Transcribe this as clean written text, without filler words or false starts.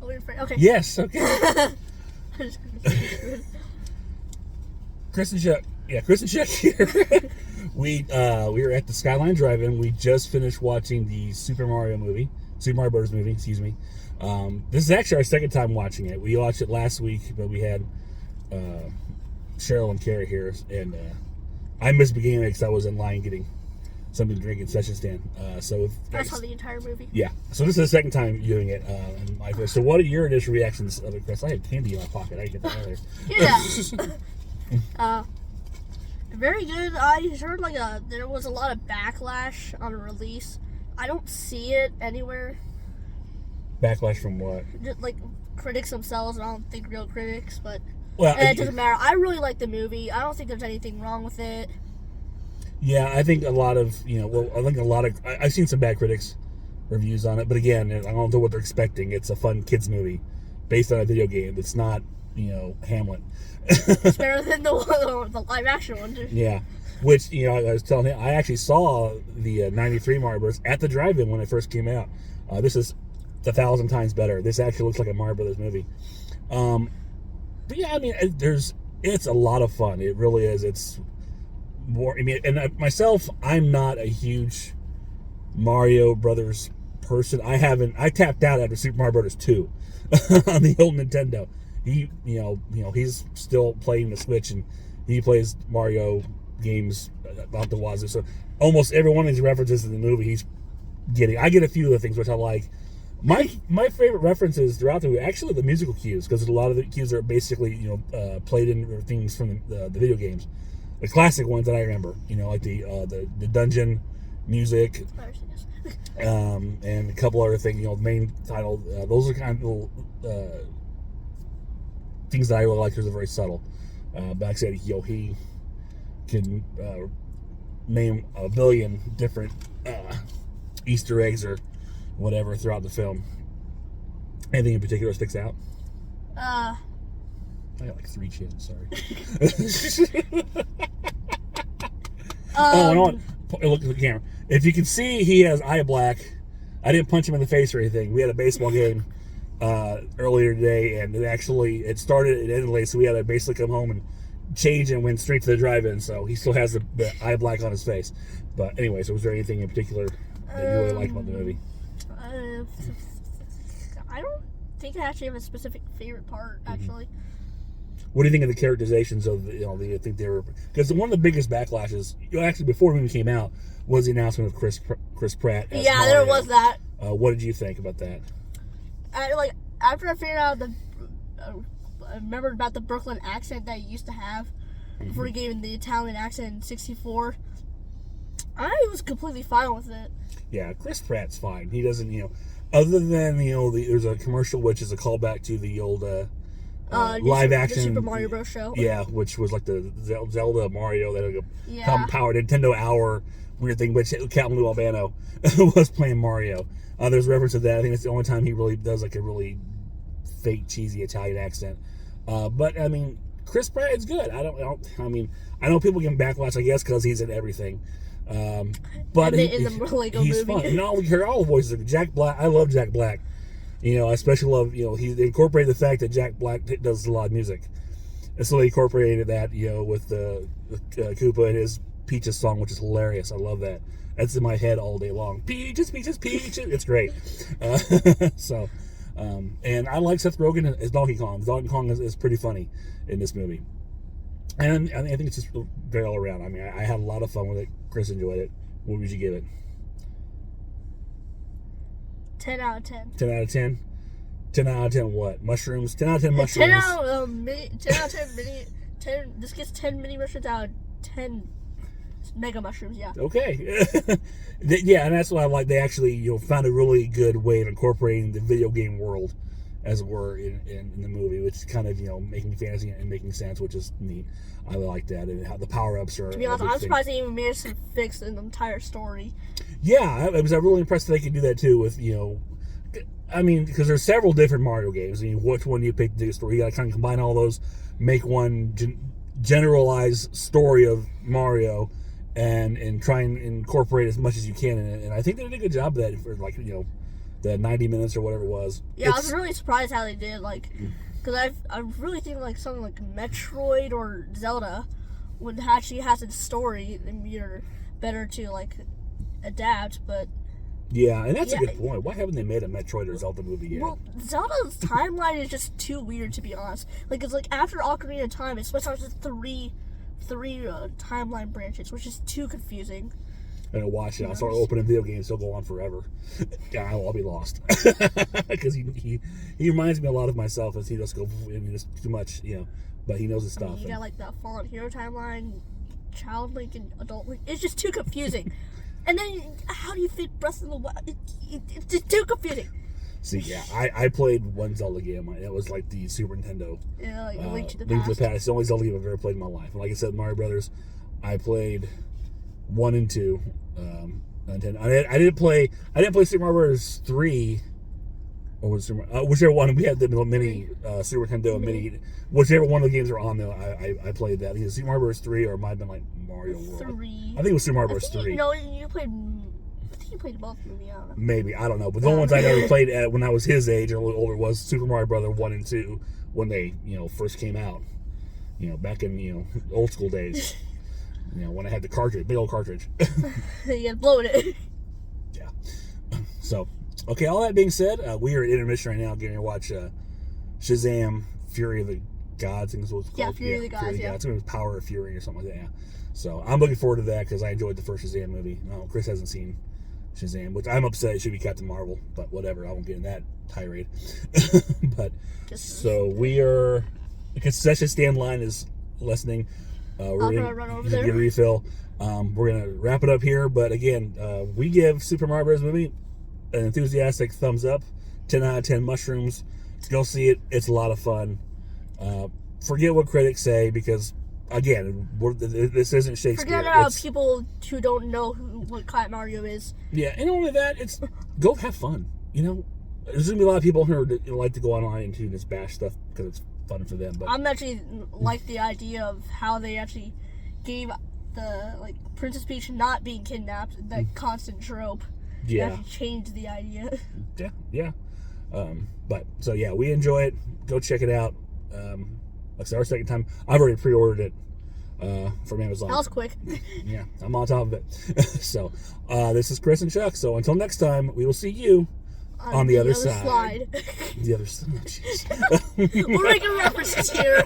Weird friend. Okay. Yes. Okay. Chris and Chuck. Yeah, Chris and Chuck here. we were at the Skyline Drive-In. We just finished watching the Super Mario Bros. Movie. Excuse me. This is actually our second time watching it. We watched it last week, but we had Cheryl and Carrie here, and I missed the beginning because I was in line getting something to drink at Session Stand. So I saw the entire movie. Yeah. So this is the second time doing it. So what are your initial reactions of it, Chris? I had candy in my pocket. I didn't get that earlier. Yeah. Very good. I heard there was a lot of backlash on release. I don't see it anywhere. Backlash from what? Just, critics themselves. I don't think real critics, but well, it doesn't matter. I really like the movie. I don't think there's anything wrong with it. Yeah, I think a lot of I've seen some bad critics reviews on it, but again, I don't know what they're expecting. It's a fun kids movie based on a video game. It's not, Hamlet. It's better than the live action one. Yeah, which I was telling him, I actually saw the '93 Mario Bros. At the drive-in when it first came out. This is 1,000 times better. This actually looks like a Mario Brothers movie. But yeah, I mean, it's a lot of fun. It really is. It's more. I mean, and myself, I'm not a huge Mario Brothers person. I tapped out after Super Mario Brothers 2 on the old Nintendo. He's still playing the Switch, and he plays Mario games about the wazoo. So almost every one of these references in the movie, he's getting. I get a few of the things which I like. My favorite references throughout the movie, actually, the musical cues, because a lot of the cues are basically played in things from the video games. The classic ones that I remember, like the dungeon music, and a couple other things. The main title. Those are kind of little things that I really like. They're very subtle. But like I said, he can name a billion different Easter eggs or whatever throughout the film. Anything in particular sticks out? I got like 3 chins, sorry. Look at the camera. If you can see, he has eye black. I didn't punch him in the face or anything. We had a baseball game earlier today, and it started and ended late, so we had to basically come home and change and went straight to the drive-in, so he still has the eye black on his face. But anyway, so was there anything in particular that you really liked about the movie? I don't think I actually have a specific favorite part, actually. What do you think of the characterizations of I think they were, because one of the biggest backlashes, actually before the movie came out, was the announcement of Chris Pratt as Yeah, Mario. there was that. What did you think about that? After I figured out I remembered about the Brooklyn accent that he used to have before he gave him the Italian accent in '64. I was completely fine with it. Yeah, Chris Pratt's fine. He doesn't, other than there's a commercial which is a callback to the old live action the Super Mario Bros. Show. Yeah, which was like the Zelda Mario that powered Nintendo Hour weird thing, which Captain Lou Albano was playing Mario. There's reference to that. I think it's the only time he really does like a really fake cheesy Italian accent. But I mean, Chris Pratt is good. I know people give him backlash, I guess, because he's in everything. But in the Lego he's movie. fun. We hear all the voices. Jack Black. I love Jack Black. I especially love, he incorporated the fact that Jack Black does a lot of music. And so they incorporated that, with Koopa and his Peaches song, which is hilarious. I love that. That's in my head all day long. Peaches, Peaches, Peaches. It's great. And I like Seth Rogen as Donkey Kong. Donkey Kong is pretty funny in this movie. And I think it's just very all around. I mean, I had a lot of fun with it. Chris enjoyed it. What would you give it? 10 out of 10. 10 out of 10? 10 out of 10 what? Mushrooms? 10 out of 10 mushrooms. 10 out of 10 mini. This gets 10 mini mushrooms out of 10 mega mushrooms, yeah. Okay. Yeah, and that's what I like. They actually, found a really good way of incorporating the video game world, as it were, in the movie, which is kind of, making fantasy and making sense, which is neat. I like that, and how the power-ups are. To be honest, I'm surprised they even managed to fix an entire story. Yeah, I was really impressed that they could do that too with, because there's several different Mario games. Which one do you pick to do the story? You got to kind of combine all those, make one generalized story of Mario, and try and incorporate as much as you can in it. And I think they did a good job of that for the 90 minutes or whatever it was. Yeah, I was really surprised how they did, like, because I really think like something like Metroid or Zelda would actually has a story and you're better to like adapt, but yeah, and that's a good point. Why haven't they made a Metroid or Zelda movie yet? well, Zelda's timeline is just too weird, to be honest. Like, it's like after Ocarina of Time, it's supposed to have three timeline branches, which is too confusing. And I'll watch it. I'll start opening video games. He'll go on forever. Yeah, I'll be lost because he reminds me a lot of myself as he just go just too much, But he knows his stuff. You got like the Fallen Hero timeline, Child Link, and Adult Link. It's just too confusing. And then how do you fit Breath of the Wild? It's just too confusing. See, yeah, I played one Zelda game. It was like the Super Nintendo. Yeah, like Link to the Link to Past. the Past. It's the only Zelda game I've ever played in my life. And like I said, Mario Brothers, I played 1 and 2. Nintendo. I didn't play Super Mario Bros. 3, or was whichever one we had the mini Super Nintendo mini. Whichever one of the games are on there, I played that. Either Super Mario Bros. 3 or it might have been like Mario World. 3. I think it was Super Mario Bros. 3. No, you played. I think you played both. Maybe I don't know. Maybe, I don't know. But the only ones I ever played at when I was his age or a little older was Super Mario Brothers 1 and 2 when they first came out. Back in old school days. When I had the cartridge, big old cartridge. You gotta blow it. Yeah. So, okay, all that being said, we are at intermission right now getting to watch Shazam! Fury of the Gods. I think is what it's called. Yeah, Fury of the Gods, yeah. It's going to be Power of Fury or something like that, yeah. So, I'm looking forward to that because I enjoyed the first Shazam movie. Chris hasn't seen Shazam, which I'm upset it should be Captain Marvel, but whatever. I won't get in that tirade. But, so we are, the concession stand line is lessening. We're gonna run over get there. a refill. We're gonna wrap it up here, but again, we give Super Mario Bros. Movie an enthusiastic thumbs up. 10 out of 10 mushrooms. Go see it. It's a lot of fun. Forget what critics say because, again, this isn't Shakespeare. Forget about people who don't know what Cat Mario is. Yeah, and only that, it's go have fun. There's gonna be a lot of people who like to go online and just bash stuff because it's fun for them. But I'm actually like the idea of how they actually gave the Princess Peach not being kidnapped, that constant trope. They yeah, actually changed the idea. yeah. But so yeah, we enjoy it. Go check it out. Like I said, our second time. I've already pre-ordered it from Amazon. That was quick. Yeah, I'm on top of it. So this is Chris and Chuck. So until next time, we will see you on the other side. Slide. The other side. Oh, jeez. We're making references here.